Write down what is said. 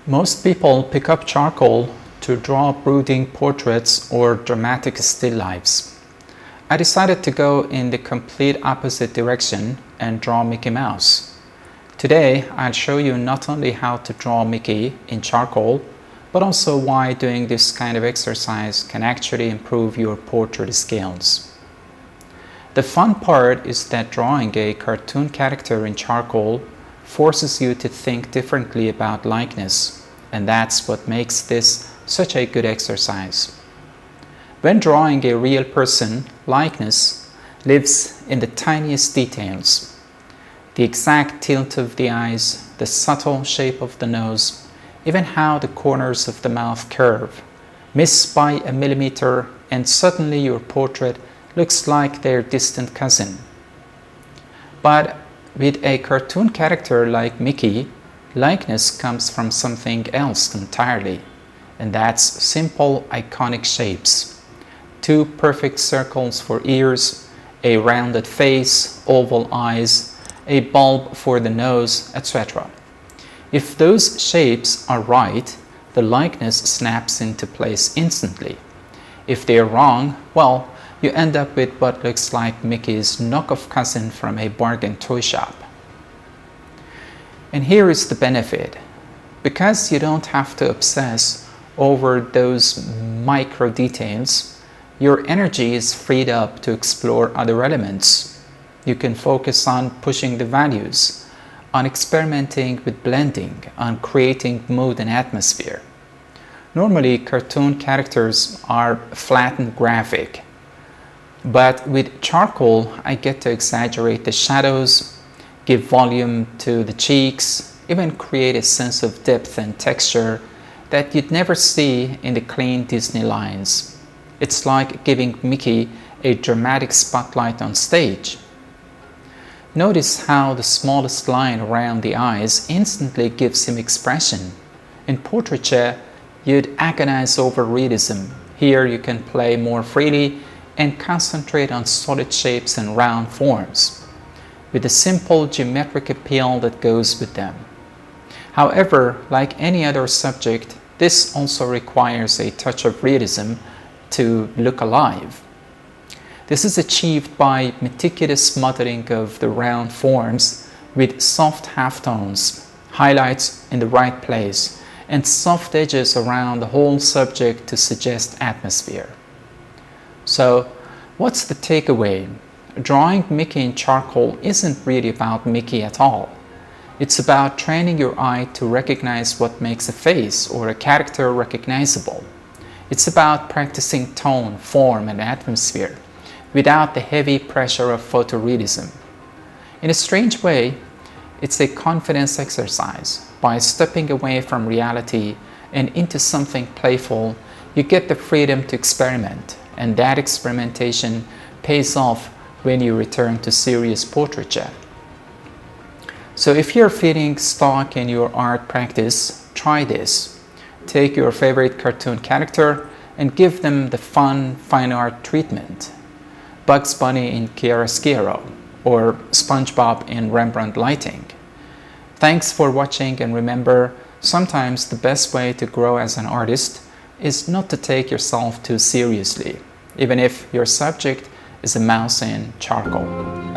Most people pick up charcoal to draw brooding portraits or dramatic still lifes. I decided to go in the complete opposite direction and draw Mickey Mouse. Today, I'll show you not only how to draw Mickey in charcoal, but also why doing this kind of exercise can actually improve your portrait skills. The fun part is that drawing a cartoon character in charcoal forces you to think differently about likeness, and that's what makes this such a good exercise. When drawing a real person, likeness lives in the tiniest details. The exact tilt of the eyes, the subtle shape of the nose, even how the corners of the mouth curve. Miss by a millimeter and suddenly your portrait looks like their distant cousin. But with a cartoon character like Mickey, likeness comes from something else entirely, and that's simple, iconic shapes. 2 perfect circles for ears, a rounded face, oval eyes, a bulb for the nose, etc. If those shapes are right, the likeness snaps into place instantly. If they're wrong, well, you end up with what looks like Mickey's knockoff cousin from a bargain toy shop. And here is the benefit. Because you don't have to obsess over those micro details, your energy is freed up to explore other elements. You can focus on pushing the values, on experimenting with blending, on creating mood and atmosphere. Normally, cartoon characters are flat and graphic, but with charcoal, I get to exaggerate the shadows, give volume to the cheeks, even create a sense of depth and texture that you'd never see in the clean Disney lines. It's like giving Mickey a dramatic spotlight on stage. Notice how the smallest line around the eyes instantly gives him expression. In portraiture, you'd agonize over realism. Here you can play more freely and concentrate on solid shapes and round forms, with the simple geometric appeal that goes with them. However, like any other subject, this also requires a touch of realism to look alive. This is achieved by meticulous modeling of the round forms with soft halftones, highlights in the right place, and soft edges around the whole subject to suggest atmosphere. So, what's the takeaway? Drawing Mickey in charcoal isn't really about Mickey at all. It's about training your eye to recognize what makes a face or a character recognizable. It's about practicing tone, form, and atmosphere without the heavy pressure of photorealism. In a strange way, it's a confidence exercise. By stepping away from reality and into something playful, you get the freedom to experiment, and that experimentation pays off when you return to serious portraiture. So if you're feeling stuck in your art practice, try this. Take your favorite cartoon character and give them the fun, fine art treatment. Bugs Bunny in chiaroscuro, or SpongeBob in Rembrandt lighting. Thanks for watching, and remember, sometimes the best way to grow as an artist is not to take yourself too seriously, even if your subject is a mouse in charcoal.